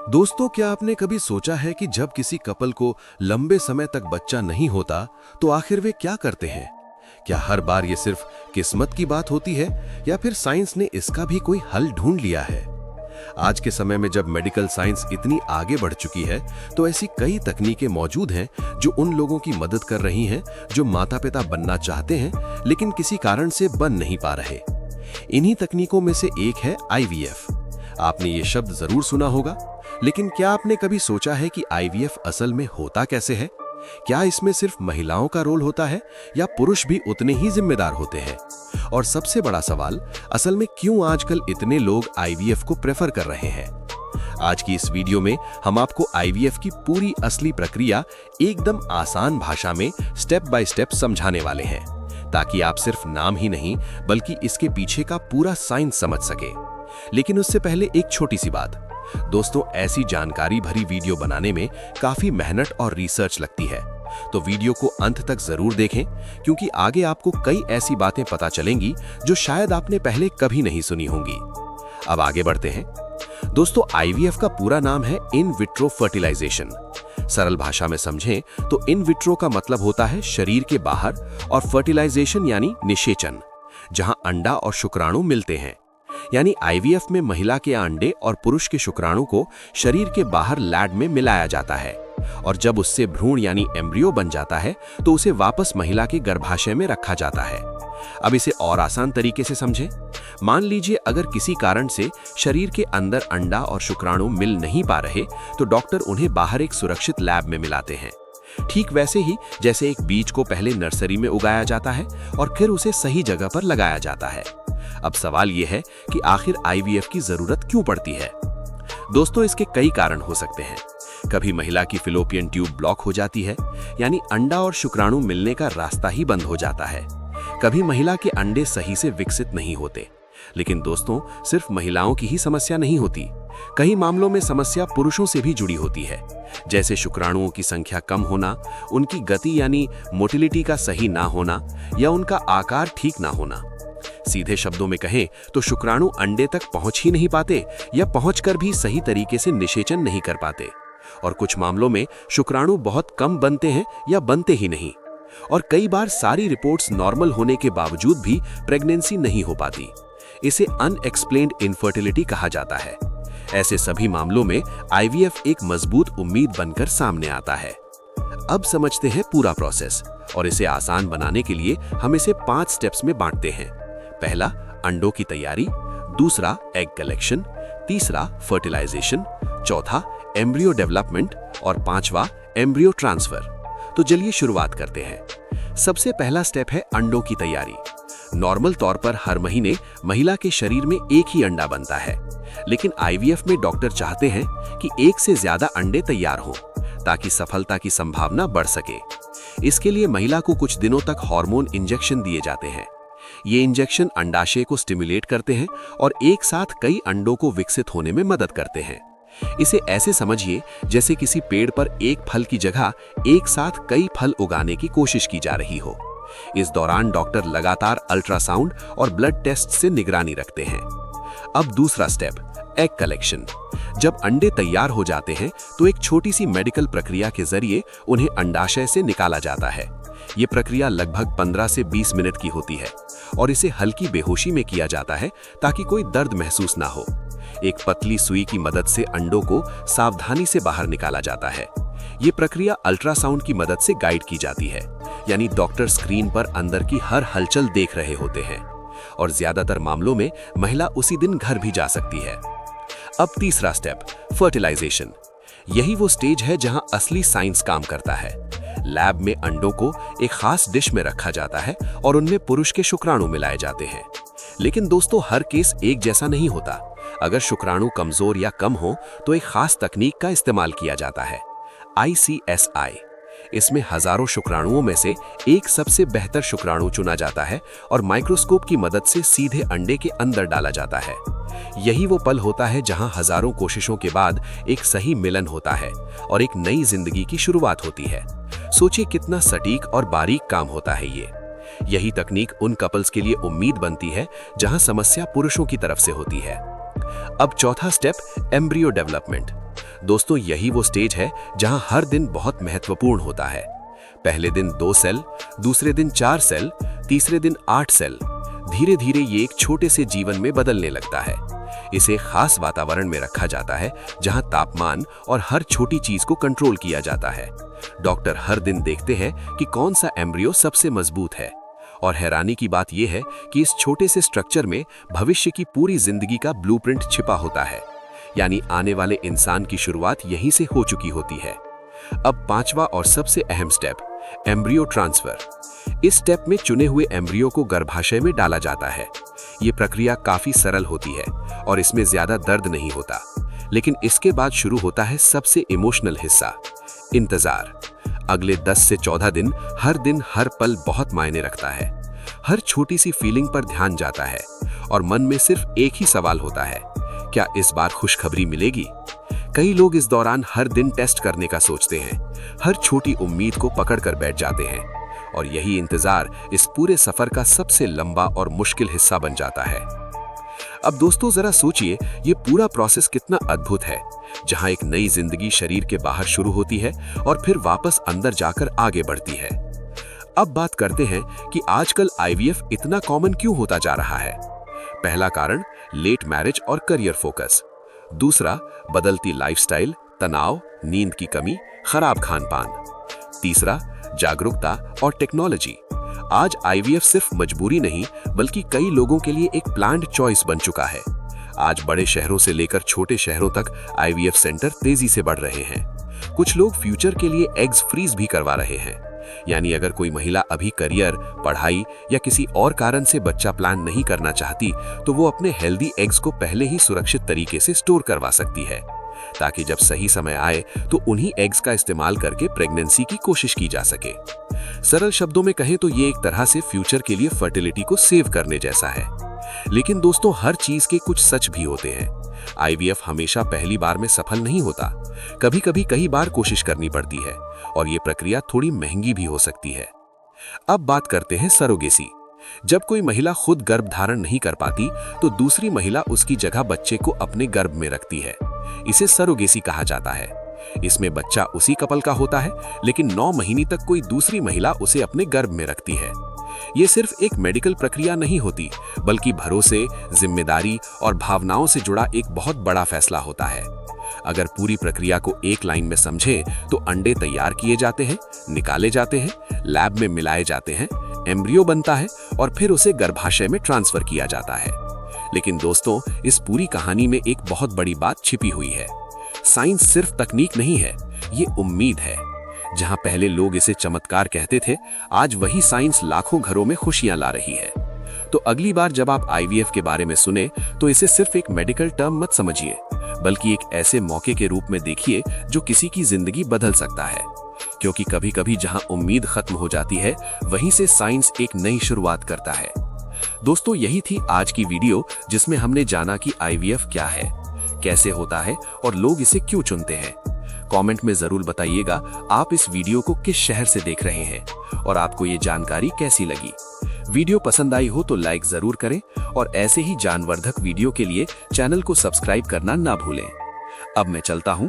दोस्तों, क्या आपने कभी सोचा है कि जब किसी कपल को लंबे समय तक बच्चा नहीं होता तो आखिर वे क्या करते हैं? क्या हर बार ये सिर्फ किस्मत की बात होती है या फिर साइंस ने इसका भी कोई हल ढूंढ लिया है? आज के समय में जब मेडिकल साइंस इतनी आगे बढ़ चुकी है तो ऐसी कई तकनीकें मौजूद हैं जो उन लोगों की मदद कर रही हैं जो माता पिता बनना चाहते हैं लेकिन किसी कारण से बन नहीं पा रहे। इन्हीं तकनीकों में से एक है आईवीएफ। आपने ये शब्द जरूर सुना होगा, लेकिन क्या आपने कभी सोचा है कि आईवीएफ असल में होता कैसे है? क्या इसमें सिर्फ महिलाओं का रोल होता है या पुरुष भी उतने ही जिम्मेदार होते हैं? और सबसे बड़ा सवाल, असल में क्यों आजकल इतने लोग आईवीएफ को प्रेफर कर रहे हैं? आज की इस वीडियो में हम आपको आईवीएफ की पूरी असली प्रक्रिया एकदम आसान भाषा में स्टेप बाय स्टेप समझाने वाले हैं, ताकि आप सिर्फ नाम ही नहीं बल्कि इसके पीछे का पूरा साइंस समझ सके। लेकिन उससे पहले एक छोटी सी बात दोस्तों, ऐसी जानकारी भरी वीडियो बनाने में काफी मेहनत और रिसर्च लगती है, तो वीडियो को अंत तक जरूर देखें क्योंकि आगे आपको कई ऐसी बातें पता चलेंगी जो शायद आपने पहले कभी नहीं सुनी होंगी। अब आगे बढ़ते हैं। दोस्तों, आईवीएफ का पूरा नाम है इन विट्रो फर्टिलाइजेशन। सरल भाषा में समझें तो इन विट्रो का मतलब होता है शरीर के बाहर और फर्टिलाइजेशन यानी निषेचन, जहां अंडा और शुक्राणु मिलते हैं। यानी आईवीएफ में महिला के अंडे और पुरुष के शुक्राणु को शरीर के बाहर लैब में मिलाया जाता है और जब उससे भ्रूण यानी एम्ब्रियो बन जाता है तो उसे वापस महिला के गर्भाशय में रखा जाता है। अब इसे और आसान तरीके से समझें। मान लीजिए अगर किसी कारण से शरीर के अंदर अंडा और शुक्राणु मिल नहीं पा रहे तो डॉक्टर उन्हें बाहर एक सुरक्षित लैब में मिलाते हैं। ठीक वैसे ही जैसे एक बीज को पहले नर्सरी में उगाया जाता है और फिर उसे सही जगह पर लगाया जाता है। अब सवाल यह है कि आखिर आईवीएफ की जरूरत क्यों पड़ती है? दोस्तों, इसके कई कारण हो सकते हैं। कभी महिला की फिलोपियन ट्यूब ब्लॉक हो जाती है, यानी अंडा और शुक्राणु मिलने का रास्ता ही बंद हो जाता है। कभी महिला के अंडे सही से विकसित नहीं होते। लेकिन दोस्तों, सिर्फ महिलाओं की ही समस्या नहीं होती। कई मामलों में समस्या पुरुषों से भी जुड़ी होती है, जैसे शुक्राणुओं की संख्या कम होना, उनकी गति यानी मोटिलिटी का सही ना होना या उनका आकार ठीक ना होना। सीधे शब्दों में कहें तो शुक्राणु अंडे तक पहुंच ही नहीं पाते या पहुंचकर भी सही तरीके से निषेचन नहीं कर पाते। और कुछ मामलों में शुक्राणु बहुत कम बनते हैं या बनते ही नहीं। और कई बार सारी रिपोर्ट्स नॉर्मल होने के बावजूद भी प्रेगनेंसी नहीं हो पाती। इसे अनएक्सप्लेन्ड इनफर्टिलिटी कहा जाता है। ऐसे सभी मामलों में आईवीएफ एक मजबूत उम्मीद बनकर सामने आता है। अब समझते हैं पूरा प्रोसेस, और इसे आसान बनाने के लिए हम इसे 5 स्टेप्स में बांटते हैं। पहला, अंडों की तैयारी। दूसरा, एग कलेक्शन। तीसरा, फर्टिलाइजेशन। चौथा, एम्ब्रियो डेवलपमेंट। और पांचवा, एम्ब्रियो ट्रांसफर। तो चलिए शुरुआत करते हैं। सबसे पहला स्टेप है अंडों की तैयारी। नॉर्मल तौर पर हर महीने महिला के शरीर में एक ही अंडा बनता है, लेकिन आईवीएफ में डॉक्टर चाहते हैं कि एक से ज्यादा अंडे तैयार हों ताकि सफलता की संभावना बढ़ सके। इसके लिए महिला को कुछ दिनों तक हार्मोन इंजेक्शन दिए जाते हैं। ये इंजेक्शन अंडाशय को स्टिमुलेट करते हैं और एक साथ कई अंडों को विकसित होने में मदद करते हैं। इसे ऐसे समझिए जैसे किसी पेड़ पर एक फल की जगह एक साथ कई फल उगाने की कोशिश की जा रही हो। इस दौरान डॉक्टर लगातार अल्ट्रासाउंड और ब्लड टेस्ट से निगरानी रखते हैं। अब दूसरा स्टेप, एग कलेक्शन। जब अंडे तैयार हो जाते हैं तो एक छोटी सी मेडिकल प्रक्रिया के जरिए उन्हें अंडाशय से निकाला जाता है। ये प्रक्रिया लगभग 15 से 20 मिनट की होती है और इसे हल्की बेहोशी में किया जाता है ताकि कोई दर्द महसूस ना हो। एक पतली सुई की मदद से अंडों को सावधानी से बाहर निकाला जाता है। ये प्रक्रिया अल्ट्रासाउंड की मदद से गाइड की जाती है, यानी डॉक्टर स्क्रीन पर अंदर की हर हलचल देख रहे होते हैं। और ज्यादातर मामलों में महिला उसी दिन घर भी जा सकती है। अब तीसरा स्टेप, फर्टिलाइजेशन। यही वो स्टेज है जहां असली साइंस काम करता है। लैब में अंडों को एक खास डिश में रखा जाता है और उनमें पुरुष के शुक्राणु मिलाए जाते हैं। लेकिन दोस्तों, हर केस एक जैसा नहीं होता। अगर शुक्राणु कमजोर या कम हो तो एक खास तकनीक का इस्तेमाल किया जाता है, ICSI। इसमें हजारों शुक्राणुओं में से एक सबसे बेहतर शुक्राणु चुना जाता है और माइक्रोस्कोप की मदद से सीधे अंडे के अंदर डाला जाता है। यही वो पल होता है जहां हजारों कोशिशों के बाद एक सही मिलन होता है और एक नई जिंदगी की शुरुआत होती है। सोचिए कितना सटीक और बारीक काम होता है ये। यही तकनीक उन कपल्स के लिए उम्मीद बनती है जहां समस्या पुरुषों की तरफ से होती है। अब चौथा स्टेप, एम्ब्रियो डेवलपमेंट। दोस्तों यही वो स्टेज है जहां हर दिन बहुत महत्वपूर्ण होता है। पहले दिन 2 सेल, दूसरे दिन 4 सेल, तीसरे दिन 8 सेल। धीरे धीरे ये एक छोटे से जीवन में बदलने लगता है। इसे खास वातावरण में रखा जाता है जहां तापमान और हर छोटी चीज को कंट्रोल किया जाता है। डॉक्टर हर दिन देखते हैं कि कौन सा एम्ब्रियो सबसे मजबूत है। और हैरानी की बात यह है कि इस छोटे से स्ट्रक्चर में भविष्य की पूरी जिंदगी का ब्लूप्रिंट छिपा होता है, यानी आने वाले इंसान की शुरुआत यहीं से हो चुकी होती है। अब 5वां और सबसे अहम स्टेप, एम्ब्रियो ट्रांसफर। इस स्टेप में चुने हुए एम्ब्रियो को गर्भाशय में डाला जाता है। ये प्रक्रिया काफी सरल होती है और इसमें ज्यादा दर्द नहीं होता। लेकिन इसके बाद शुरू होता है सबसे इमोशनल हिस्सा, इंतजार। अगले 10 से 14 दिन हर पल बहुत मायने रखता है। हर छोटी सी फीलिंग पर ध्यान जाता है और मन में सिर्फ एक ही सवाल होता है, क्या इस बार खुशखबरी मिलेगी? कई लोग इस दौरान हर दिन टेस्ट करने का सोचते हैं, हर छोटी उम्मीद को पकड़ कर बैठ जाते हैं और यही इंतजार इस पूरे सफर का सबसे लंबा और मुश्किल हिस्सा बन जाता है। अब दोस्तों जरा सोचिए, ये पूरा प्रोसेस कितना अद्भुत है, जहां एक नई जिंदगी शरीर के बाहर शुरू होती है और फिर वापस अंदर जाकर आगे बढ़ती है। अब बात करते हैं कि आजकल आईवीएफ इतना कॉमन क्यों होता जा रहा है। पहला कारण, लेट मैरिज और करियर फोकस। दूसरा, बदलती लाइफस्टाइल, तनाव, नींद की कमी, खराब खान पान। तीसरा, जागरूकता और टेक्नोलॉजी। आज आईवीएफ सिर्फ मजबूरी नहीं बल्कि कई लोगों के लिए एक प्लान्ड चॉइस बन चुका है। आज बड़े शहरों से लेकर छोटे शहरों तक आईवीएफ सेंटर तेजी से बढ़ रहे हैं। कुछ लोग फ्यूचर के लिए एग्स फ्रीज भी करवा रहे हैं, यानी अगर कोई महिला अभी करियर, पढ़ाई या किसी और कारण से बच्चा प्लान नहीं करना चाहती तो वो अपने हेल्दी एग्स को पहले ही सुरक्षित तरीके से स्टोर करवा सकती है, ताकि जब सही समय आए तो उन्हीं एग्स का इस्तेमाल करके प्रेगनेंसी की कोशिश की जा सके। सरल शब्दों में कहें तो ये एक तरह से फ्यूचर के लिए फर्टिलिटी को सेव करने जैसा है। लेकिन दोस्तों हर चीज के कुछ सच भी होते हैं। आईवीएफ हमेशा पहली बार में सफल नहीं होता, कभी कभी कई बार कोशिश करनी पड़ती है और ये प्रक्रिया थोड़ी महंगी भी हो सकती है। अब बात करते हैं सरोगेसी। जब कोई महिला खुद गर्भ धारण नहीं कर पाती तो दूसरी महिला उसकी जगह बच्चे को अपने गर्भ में रखती है। इसे सरोगेसी कहा जाता है। इसमें बच्चा उसी कपल का होता है, लेकिन 9 महीने तक कोई दूसरी महिला उसे अपने गर्भ में रखती है। ये सिर्फ एक मेडिकल प्रक्रिया नहीं होती, बल्कि भरोसे, जिम्मेदारी और भावनाओं से जुड़ा एक बहुत बड़ा फैसला होता है। अगर पूरी प्रक्रिया को एक लाइन में समझें तो अंडे तैयार किए जाते हैं, निकाले जाते हैं, लैब में मिलाए जाते हैं, एम्ब्रियो बनता है और फिर उसे गर्भाशय में ट्रांसफर किया जाता है। लेकिन दोस्तों इस पूरी कहानी में एक बहुत बड़ी बात छिपी हुई है। साइंस सिर्फ तकनीक नहीं है, ये उम्मीद है। जहां पहले लोग इसे चमत्कार कहते थे, आज वही साइंस लाखों घरों में खुशियां ला रही है। तो अगली बार जब आप आईवीएफ के बारे में सुने तो इसे सिर्फ एक मेडिकल टर्म मत समझिए, बल्कि एक ऐसे मौके के रूप में देखिए जो किसी की जिंदगी बदल सकता है। क्योंकि कभी कभी जहां उम्मीद खत्म हो जाती है, वहीं से साइंस एक नई शुरुआत करता है। दोस्तों यही थी आज की वीडियो, जिसमें हमने जाना कि आईवीएफ क्या है, कैसे होता है और लोग इसे क्यों चुनते हैं। कमेंट में जरूर बताइएगा आप इस वीडियो को किस शहर से देख रहे हैं और आपको ये जानकारी कैसी लगी। वीडियो पसंद आई हो तो लाइक जरूर करें और ऐसे ही जानवर्धक वीडियो के लिए चैनल को सब्सक्राइब करना ना भूलें। अब मैं चलता हूं,